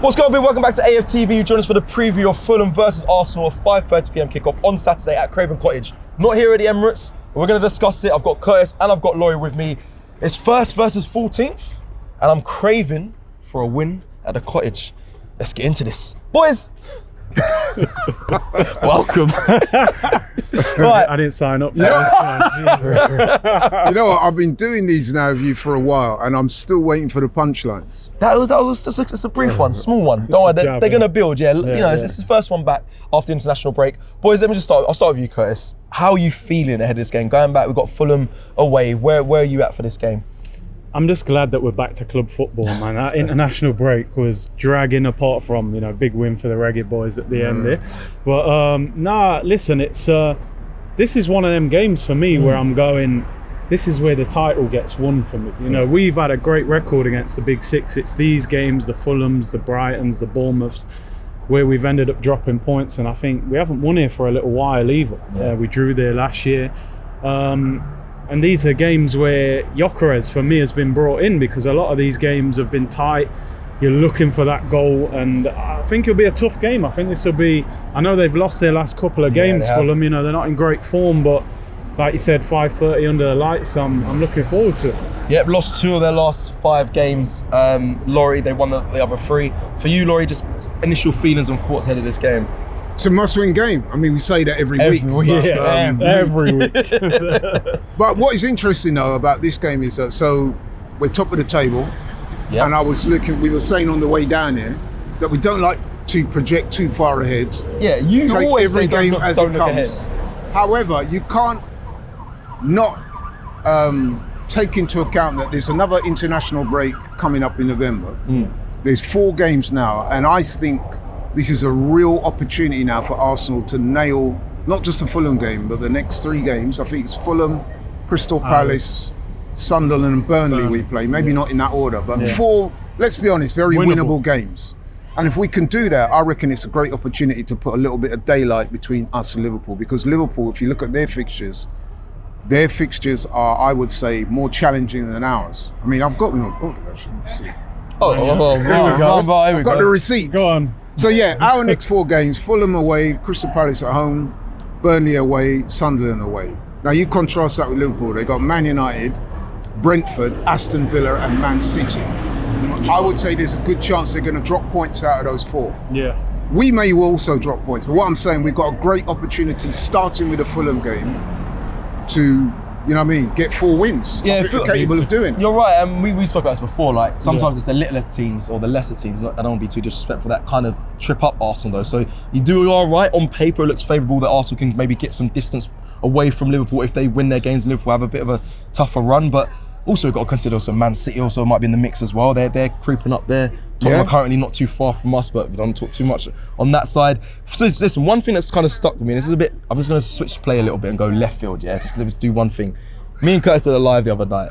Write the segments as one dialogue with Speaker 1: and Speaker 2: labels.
Speaker 1: What's going on? Welcome back to AFTV. You join us for the preview of Fulham versus Arsenal, a 5:30pm kickoff on Saturday at Craving Cottage. Not here at the Emirates. We're going to discuss it. I've got Curtis and I've got Laurie with me. It's 1st versus 14th, and I'm craving for a win at the Cottage. Let's get into this, boys. Welcome.
Speaker 2: Right. I didn't sign up for this one.
Speaker 3: You know what? I've been doing these now with you for a while, and I'm still waiting for the punchlines.
Speaker 1: That was just a brief one, small one. Don't worry, they're going to build, yeah. This is the first one back after the international break. Boys, let me just start. I'll start with you, Curtis. How are you feeling ahead of this game? Going back, we've got Fulham away. Where are you at for this game?
Speaker 2: I'm just glad that we're back to club football, man. That international break was dragging apart from, big win for the Reggae boys at the end there. But listen, it's this is one of them games for me where I'm going, this is where the title gets won for me. We've had a great record against the big six. It's these games, the Fulhams, the Brightons, the Bournemouths, where we've ended up dropping points, and I think we haven't won here for a little while either. We drew there last year. And these are games where Gyökeres, for me, has been brought in because a lot of these games have been tight. You're looking for that goal, and I think it'll be a tough game. I think this will be, I know they've lost their last couple of games, Fulham, they're not in great form, but like you said, 5:30 under the lights, I'm looking forward to it.
Speaker 1: Yep, lost 2 of their last 5 games. Laurie, they won the other 3. For you, Laurie, just initial feelings and thoughts ahead of this game?
Speaker 3: It's a must-win game. I mean, we say that every week.
Speaker 2: Every week.
Speaker 3: But what is interesting, though, about this game is that, so we're top of the table, and we were saying on the way down here that we don't like to project too far ahead.
Speaker 1: Yeah, you
Speaker 3: take
Speaker 1: always
Speaker 3: every
Speaker 1: say
Speaker 3: game as it comes. However, you can't not take into account that there's another international break coming up in November. There's 4 games now, and I think this is a real opportunity now for Arsenal to nail not just the Fulham game, but the next 3 games. I think it's Fulham, Crystal Palace, Sunderland and Burnley we play. Maybe not in that order, but 4, let's be honest, very winnable games. And if we can do that, I reckon it's a great opportunity to put a little bit of daylight between us and Liverpool, because Liverpool, if you look at their fixtures are, I would say, more challenging than ours. I mean, I've got them on book, actually.
Speaker 1: Here we go.
Speaker 3: I've got the receipts.
Speaker 2: Go on.
Speaker 3: So our next 4 games: Fulham away, Crystal Palace at home, Burnley away, Sunderland away. Now you contrast that with Liverpool. They got Man United, Brentford, Aston Villa and Man City. I would say there's a good chance they're going to drop points out of those 4.
Speaker 2: Yeah.
Speaker 3: We may also drop points, but what I'm saying, we've got a great opportunity starting with the Fulham game to, get 4 wins.
Speaker 1: Yeah,
Speaker 3: I think we're capable of doing it.
Speaker 1: You're right, and we spoke about this before, like sometimes it's the littler teams or the lesser teams, I don't want to be too disrespectful, that kind of trip up Arsenal though. So you are right, on paper it looks favourable that Arsenal can maybe get some distance away from Liverpool if they win their games. Liverpool have a bit of a tougher run, but also we've got to consider also Man City also might be in the mix as well. They're creeping up there. Tottenham are currently not too far from us, but we don't talk too much on that side. So listen, one thing that's kind of stuck with me, this is a bit, I'm just going to switch play a little bit and go left field, let's do one thing. Me and Curtis did a live the other night,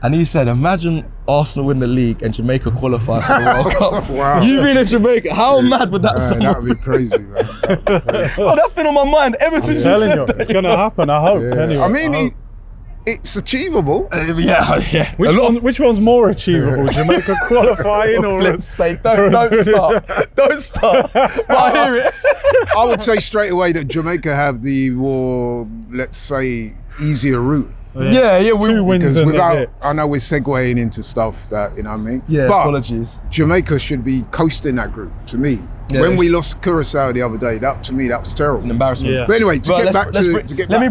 Speaker 1: and he said, imagine Arsenal win the league and Jamaica qualify for the World Cup. Wow. You being in Jamaica, how mad would that sound?
Speaker 3: That would be crazy, man.
Speaker 1: Oh, that's been on my mind ever since you said that.
Speaker 2: It's going to happen, I hope. Yeah. Anyway,
Speaker 3: I mean, it's achievable.
Speaker 1: Yeah.
Speaker 2: Which one's more achievable, Jamaica qualifying or?
Speaker 1: Let's say, don't start. But I hear it.
Speaker 3: I would say straight away that Jamaica have the more, let's say, easier route.
Speaker 1: Yeah,
Speaker 2: 2 wins
Speaker 3: I know we're segueing into stuff that, you know what I mean?
Speaker 1: Yeah,
Speaker 3: but
Speaker 1: apologies.
Speaker 3: Jamaica should be coasting that group, to me. Yeah, when we lost Curacao the other day, to me, that was terrible.
Speaker 1: It's an embarrassment.
Speaker 3: Yeah. But anyway, let
Speaker 1: me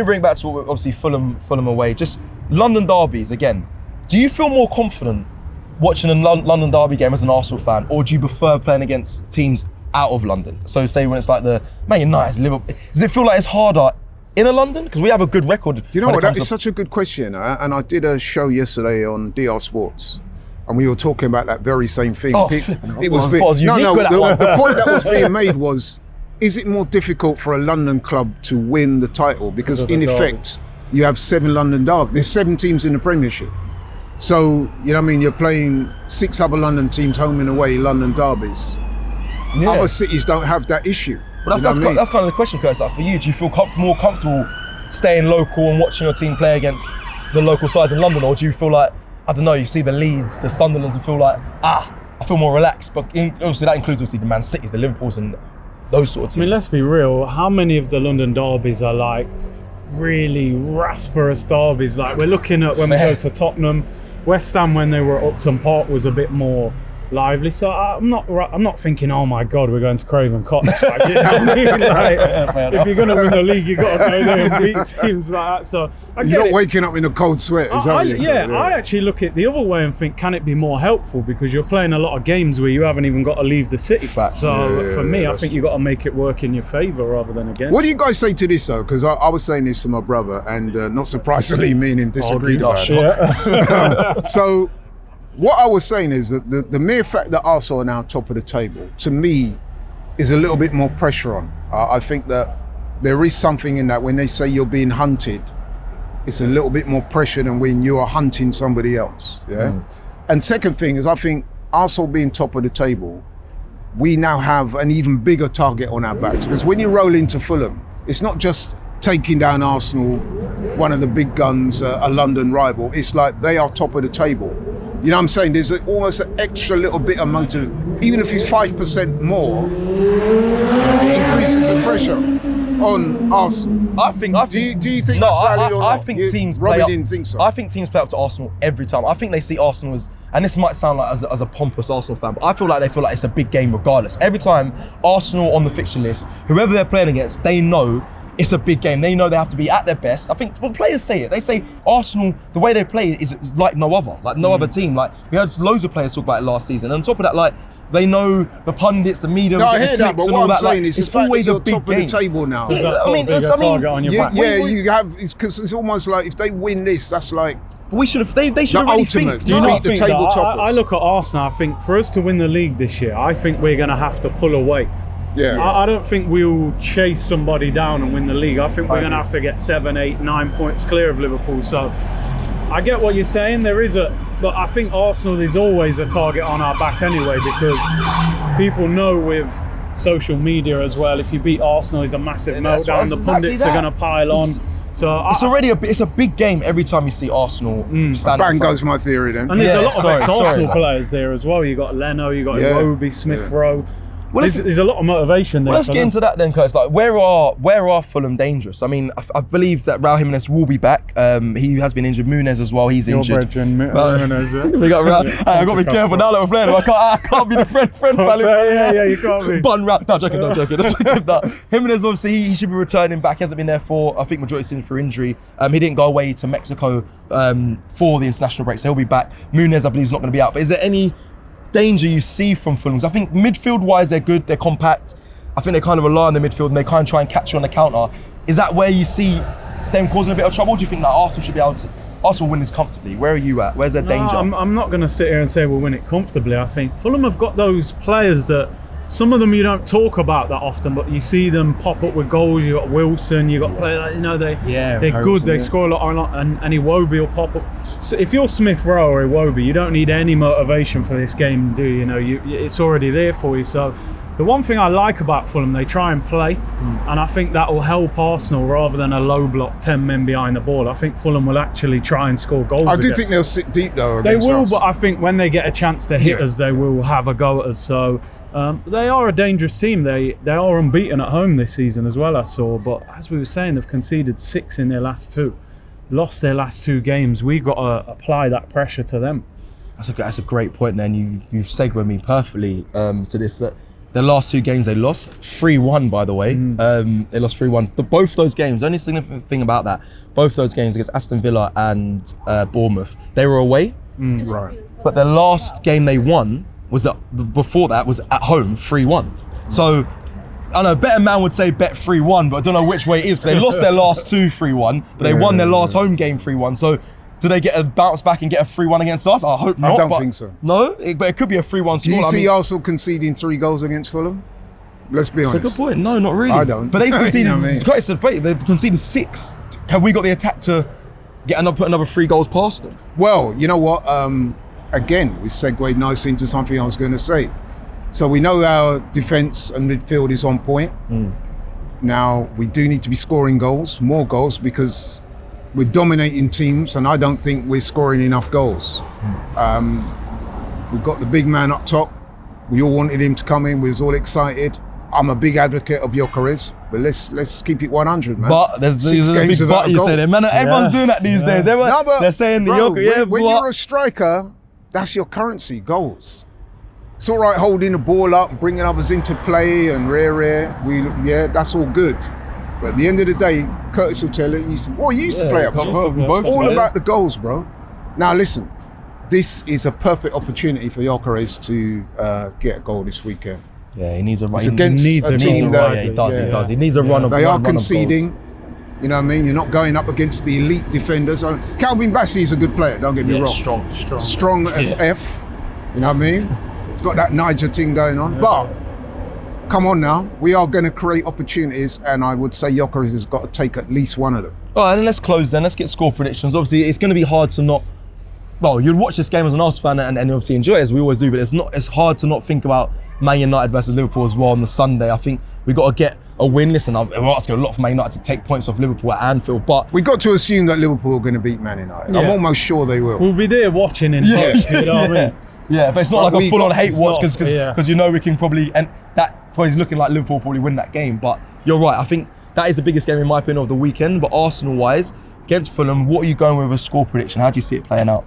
Speaker 1: bring back to obviously Fulham away. Just London derbies again. Do you feel more confident watching a London derby game as an Arsenal fan, or do you prefer playing against teams out of London? So say when it's like the Man United, Liverpool, does it feel like it's harder in London? Because we have a good record.
Speaker 3: You know what, that is such a good question. And I did a show yesterday on DR Sports, and we were talking about that very same thing.
Speaker 1: The
Speaker 3: point that was being made was, is it more difficult for a London club to win the title? Because in effect, you have 7 London derbies. There's 7 teams in the Premiership. So, you're playing 6 other London teams home and away, London derbies. Yeah. Other cities don't have that issue.
Speaker 1: But that's kind of the question, Curtis. Like for you, do you feel more comfortable staying local and watching your team play against the local sides in London, or do you feel like, I don't know, you see the Leeds, the Sunderlands, and feel like, I feel more relaxed. But obviously that includes obviously the Man Cities, the Liverpools, and those sort of teams.
Speaker 2: I mean, let's be real. How many of the London derbies are like really rasperous derbies? Like we're looking at when we go to Tottenham, West Ham when they were at Upton Park was a bit more lively. So I'm not thinking, oh my God, we're going to Craving Cottage. Like, you know what I mean? Like, if you're going to win the league, you've got to go there and beat teams like that. So
Speaker 3: you're not waking up in a cold sweat. Is that what you're saying?
Speaker 2: I actually look at the other way and think, can it be more helpful? Because you're playing a lot of games where you haven't even got to leave the city. So for me, I think you've got to make it work in your favour rather than against.
Speaker 3: What do you guys say to this though? Because I was saying this to my brother, and not surprisingly, me and him disagreed about it. So what I was saying is that the mere fact that Arsenal are now top of the table, to me, is a little bit more pressure on. I think that there is something in that when they say you're being hunted, it's a little bit more pressure than when you are hunting somebody else. Yeah. And second thing is, I think Arsenal being top of the table, we now have an even bigger target on our backs. Because when you roll into Fulham, it's not just taking down Arsenal, one of the big guns, a London rival. It's like they are top of the table. You know what I'm saying? There's almost an extra little bit of motor. Even if it's 5% more, it increases the pressure on Arsenal.
Speaker 1: I think.
Speaker 3: Do you think that's valid or not?
Speaker 1: I think teams play up.
Speaker 3: Didn't think so.
Speaker 1: I think teams play up to Arsenal every time. I think they see Arsenal as, and this might sound like as a pompous Arsenal fan, but I feel like they feel like it's a big game regardless. Every time Arsenal on the fixture list, whoever they're playing against, they know it's a big game. They know they have to be at their best. I think when players say it, they say Arsenal, the way they play is like no other, other team. Like we heard loads of players talk about it last season. And on top of that, like they know the pundits, the media,
Speaker 3: I hear that, but what I'm saying is
Speaker 1: it's always a big
Speaker 3: top
Speaker 1: game.
Speaker 3: of the table now.
Speaker 2: I mean, target on your back.
Speaker 3: You have, because it's almost like if they win this, that's like.
Speaker 1: But we should have. They should have really think.
Speaker 3: Do you not think the table toppers?
Speaker 2: I look at Arsenal. I think for us to win the league this year, I think we're going to have to pull away.
Speaker 3: Yeah.
Speaker 2: I don't think we'll chase somebody down and win the league. I think we're going to have to get 7, 8, 9 points clear of Liverpool. So I get what you're saying. But I think Arsenal is always a target on our back anyway, because people know with social media as well, if you beat Arsenal, it's a massive meltdown. The pundits are going to pile on. So
Speaker 1: it's a big game every time you see Arsenal stand.
Speaker 3: Bang goes my theory then.
Speaker 2: And there's a lot of ex-Arsenal players there as well. You got Leno, you got Iwobi, Smith Rowe. Well, there's a lot of motivation there.
Speaker 1: Well, let's get into that then, Curtis. Like, where are Fulham dangerous? I mean, I believe that Raul Jimenez will be back. He has been injured. Muniz as well. He's injured.
Speaker 2: Jimenez,
Speaker 1: we got Raul. I got to be careful now that we're playing. I can't be the friend.
Speaker 2: Yeah, you can't be.
Speaker 1: Bun Raul. No, joking. That's Jimenez, obviously, he should be returning back. He hasn't been there for, I think, majority of the season for injury. He didn't go away to Mexico for the international break, so he'll be back. Muniz, I believe, is not going to be out. But is there any danger you see from Fulham? I think midfield-wise, they're good, they're compact. I think they kind of rely on the midfield and they kind of try and catch you on the counter. Is that where you see them causing a bit of trouble? Do you think that Arsenal should be able to win this comfortably? Where are you at? Where's their danger?
Speaker 2: I'm not going to sit here and say we'll win it comfortably. I think Fulham have got those players that some of them you don't talk about that often, but you see them pop up with goals. You got Wilson, you got players, they're good. They score a lot, and Iwobi will pop up. So if you're Smith Rowe or Iwobi, you don't need any motivation for this game, do you? It's already there for you. So the one thing I like about Fulham, they try and play, and I think that will help Arsenal rather than a low block 10 men behind the ball. I think Fulham will actually try and score goals.
Speaker 3: I do think they'll sit deep though.
Speaker 2: They will,
Speaker 3: us.
Speaker 2: But I think when they get a chance to hit us, they will have a go at us. So they are a dangerous team. They are unbeaten at home this season as well, I saw. But as we were saying, they've conceded 6 in their last 2, lost their last 2 games. We've got to apply that pressure to them.
Speaker 1: That's a great point. Then you've segued me perfectly to this. That the last 2 games they lost 3-1. By the way, they lost 3-1. Both those games. The only significant thing about that, both those games against Aston Villa and Bournemouth, they were away.
Speaker 3: Right.
Speaker 1: But the last game they won before that was at home, 3-1. So I know better man would say bet 3-1, but I don't know which way it is because they lost their last 2 3-1, but they won their last home game 3-1. So do they get a bounce back and get a 3-1 against us? I hope not.
Speaker 3: I don't think so.
Speaker 1: No, but it could be a 3-1 score.
Speaker 3: Do you see Arsenal conceding 3 goals against Fulham? Let's be honest.
Speaker 1: That's a good point. No, not really.
Speaker 3: I don't.
Speaker 1: But they've conceded.
Speaker 3: You know what I mean?
Speaker 1: They've conceded 6. Have we got the attack to put another 3 goals past them?
Speaker 3: Well, you know what? Again, we segued nicely into something I was going to say. So we know our defence and midfield is on point. Now, we do need to be scoring goals, more goals, because we're dominating teams and I don't think we're scoring enough goals. We've got the big man up top. We all wanted him to come in. We was all excited. I'm a big advocate of Gyökeres, but let's keep it 100, man.
Speaker 1: But there's a big
Speaker 3: without
Speaker 1: but
Speaker 3: a
Speaker 1: you
Speaker 3: goal.
Speaker 1: said it, man. Everyone's doing that these days.
Speaker 3: No, but
Speaker 1: They're saying the
Speaker 3: bro,
Speaker 1: Gyökeres.
Speaker 3: when you're a striker, that's your currency, goals. It's all right holding the ball up, bringing others into play and rare. That's all good. But at the end of the day, Curtis will tell you, you used to play up top. It's all about the goals, bro. Now listen, this is a perfect opportunity for Gyökeres to get a goal this weekend.
Speaker 1: Yeah, he needs a run.
Speaker 3: It's against
Speaker 1: he
Speaker 3: a team that
Speaker 1: he does. He needs a run of
Speaker 3: They are
Speaker 1: run of
Speaker 3: conceding.
Speaker 1: goals.
Speaker 3: You know what I mean? You're not going up against the elite defenders. Calvin Bassey is a good player, don't get me wrong. Strong as F. You know what I mean? He's got that Niger thing going on. But come on now, we are going to create opportunities, and I would say Gyökeres has got to take at least one of them.
Speaker 1: All right, then let's close then. Let's get score predictions. Obviously, it's going to be hard to not... Well, you'd watch this game as an Arsenal fan and obviously enjoy it, as we always do, but it's hard to not think about Man United versus Liverpool as well on the Sunday. I think we've got to get a win. Listen, we're asking a lot from Man United to take points off Liverpool at Anfield, but...
Speaker 3: We've got to assume that Liverpool are going to beat Man United.
Speaker 2: Yeah.
Speaker 3: I'm almost sure they will.
Speaker 2: We'll be there watching in post, you know what I mean?
Speaker 1: Yeah, but it's not like a full-on hate watch because
Speaker 2: yeah.
Speaker 1: you know we can probably... And that probably is looking like Liverpool probably win that game, but you're right. I think that is the biggest game in my opinion of the weekend, but Arsenal-wise, against Fulham, what are you going with a score prediction? How do you see it playing out?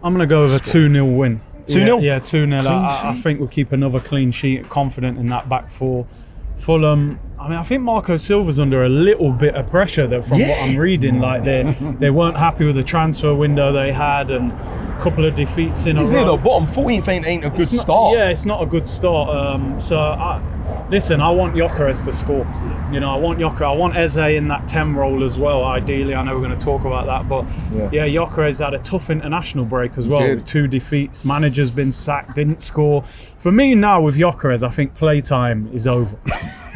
Speaker 2: I'm going to go with a 2-0 win.
Speaker 1: 2-0?
Speaker 2: Yeah, 2-0. I think we'll keep another clean sheet, confident in that back four. Fulham, I mean, I think Marco Silva's under a little bit of pressure from what I'm reading. Like they weren't happy with the transfer window they had and a couple of defeats in a row.
Speaker 1: He's near the bottom. 14th ain't a good start.
Speaker 2: Yeah, it's not a good start. Listen, I want Gyökeres to score. You know, I want Gyökeres. I want Eze in that 10 role as well, ideally. I know we're going to talk about that. But yeah Gyökeres had a tough international break as well. With 2 defeats. Manager's been sacked, didn't score. For me now with Gyökeres, I think playtime is over.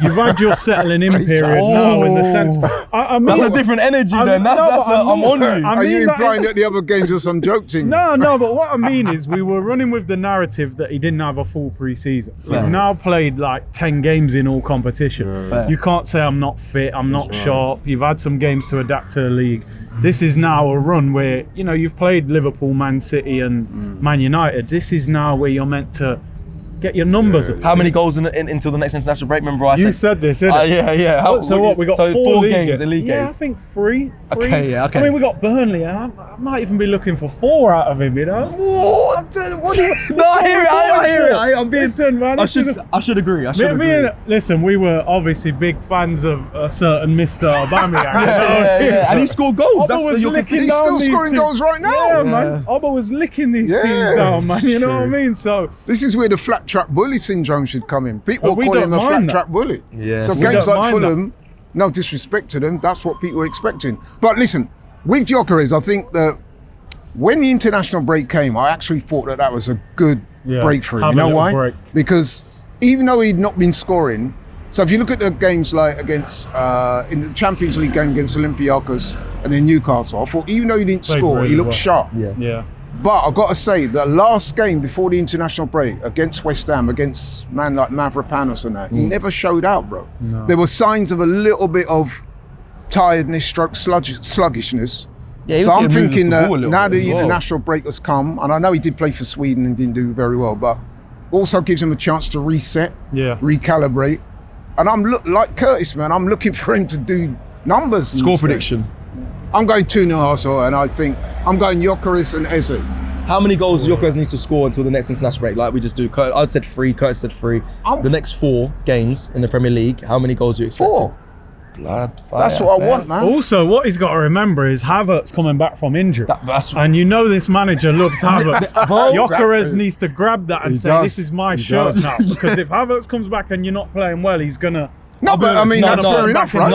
Speaker 2: You've had your settling in period now in the sense... I mean,
Speaker 1: that's a different energy then. I'm on you.
Speaker 3: Are you implying that the other games are some joke thing?
Speaker 2: No, but what I mean is we were running with the narrative that he didn't have a full pre-season. We've now played like 10 games in all competition. You can't say I'm not fit, I'm not sharp. You've had some games to adapt to the league. This is now a run where, you know, you've played Liverpool, Man City and Man United. This is now where you're meant to get your numbers up.
Speaker 1: How many goals until the next international break? Remember I
Speaker 2: said this, didn't it?
Speaker 1: Yeah.
Speaker 2: So what, we got
Speaker 1: 4 games in league games?
Speaker 2: Yeah, I think 3.
Speaker 1: Okay.
Speaker 2: I mean, we got Burnley, and I might even be looking for 4 out of him, you know?
Speaker 1: What? I hear it. I'm being...
Speaker 2: Listen, man,
Speaker 1: I should agree.
Speaker 2: Listen, we were obviously big fans of a certain Mr. Aubameyang.
Speaker 1: Yeah. And he scored goals.
Speaker 3: He's still scoring goals right now.
Speaker 2: Yeah, man. Oba was licking these teams down, man. You know what I mean? So
Speaker 3: this is where the flat trap bully syndrome should come in. People call him a flat trap bully.
Speaker 1: Yeah.
Speaker 3: So games like Fulham, no disrespect to them, that's what people are expecting. But listen, with Gyökeres, I think that when the international break came, I actually thought that was a good breakthrough. You know why? Because even though he'd not been scoring, so if you look at the games like against in the Champions League game against Olympiacos and then Newcastle, I thought even though he didn't score, he looked sharp.
Speaker 2: Yeah.
Speaker 3: But I've got to say, the last game before the international break against West Ham, against man like Mavropanos and that, he never showed out, bro. No. There were signs of a little bit of tiredness, sluggishness. Yeah, so I'm thinking that now the international break has come, and I know he did play for Sweden and didn't do very well, but also gives him a chance to reset, recalibrate. And I'm like Curtis, man, I'm looking for him to do numbers.
Speaker 1: Score prediction.
Speaker 3: I'm going 2-0 also, and I think I'm going Gyökeres and Eze.
Speaker 1: How many goals Gyökeres needs to score until the next international break? Like we just do. I said 3, Curtis said 3. The next 4 games in the Premier League, how many goals are you expecting?
Speaker 3: 4.
Speaker 1: Blood fire.
Speaker 3: That's what I want, man.
Speaker 2: Also, what he's got to remember is Havertz coming back from injury. And you know this manager loves Havertz. Gyökeres needs to grab that and say, this is my shirt now. Because if Havertz comes back and you're not playing well, he's going to...
Speaker 3: No, but I mean, that's fair enough, right?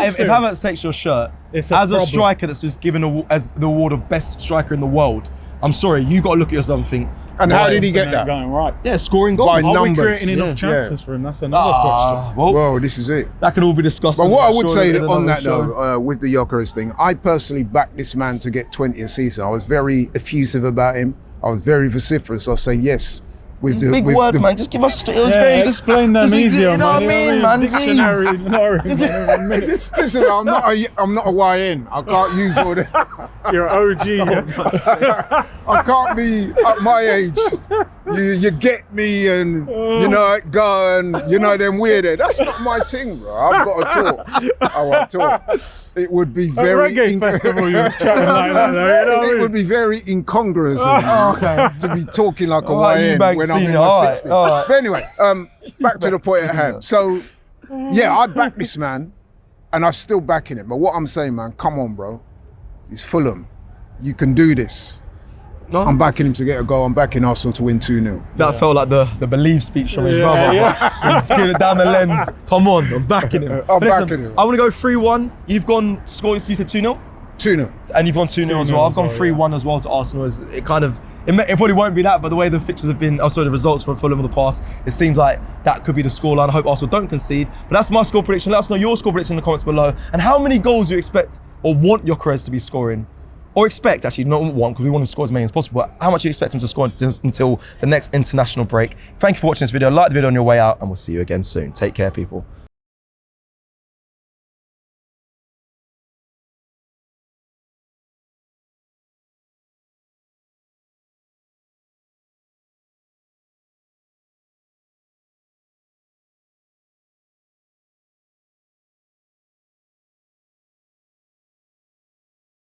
Speaker 1: If Havertz takes your shirt, as a striker that's just given as the award of best striker in the world, I'm sorry, you got to look at yourself and think.
Speaker 3: And how did he get that?
Speaker 2: Going right.
Speaker 1: Yeah, scoring goals.
Speaker 3: By
Speaker 2: Are
Speaker 3: numbers.
Speaker 2: we creating enough chances for him? That's another question.
Speaker 3: Well, this is it.
Speaker 1: That can all be discussed.
Speaker 3: But what I would say on that though, with the Gyökeres thing, I personally backed this man to get 20 a season. I was very effusive about him. I was very vociferous. I say yes. with
Speaker 1: These big words, man. Just give us. It was very just.
Speaker 2: Explain them
Speaker 1: just,
Speaker 2: easier,
Speaker 1: you know what I mean, man?
Speaker 2: Dictionary,
Speaker 1: Jeez.
Speaker 3: Listen, I'm not a YN. I can't use all that.
Speaker 2: You're OG. Yeah?
Speaker 3: I can't be at my age. You get me and you know go and you know them weird. That's not my thing, bro. I've got to talk. I want to talk. It would be very
Speaker 2: reggae festival. You was chatting like that, though, you know what I
Speaker 3: it
Speaker 2: mean?
Speaker 3: would be very incongruous of me to be talking like a
Speaker 1: Alright,
Speaker 3: YN
Speaker 1: Eubank
Speaker 3: when I'm in
Speaker 1: senior.
Speaker 3: my
Speaker 1: Alright,
Speaker 3: 60s.
Speaker 1: alright.
Speaker 3: But anyway, back to the point at hand. So, yeah, I back this man, and I'm still backing him. But what I'm saying, man, come on, bro. It's Fulham. You can do this.
Speaker 1: No.
Speaker 3: I'm backing him to get a goal. I'm backing Arsenal to win 2-0.
Speaker 1: That felt like the believe speech from his
Speaker 2: Yeah,
Speaker 1: brother.
Speaker 2: yeah.
Speaker 1: He's giving it down the lens. Come on, I'm backing him.
Speaker 3: I'm
Speaker 1: But listen,
Speaker 3: backing him.
Speaker 1: I want to go 3-1. You've gone scored. You said 2-0,
Speaker 3: 2-0.
Speaker 1: and you've gone 2-0 as well. I've gone 3-1 as well to Arsenal. It probably won't be that, but the way the fixtures have been, the results for Fulham in the past, it seems like that could be the scoreline. I hope Arsenal don't concede. But that's my score prediction. Let us know your score prediction in the comments below, and how many goals you expect or want your Craving to be scoring. Or expect, actually, not want, because we want to score as many as possible, but how much you expect them to score until the next international break. Thank you for watching this video. Like the video on your way out, and we'll see you again soon. Take care, people.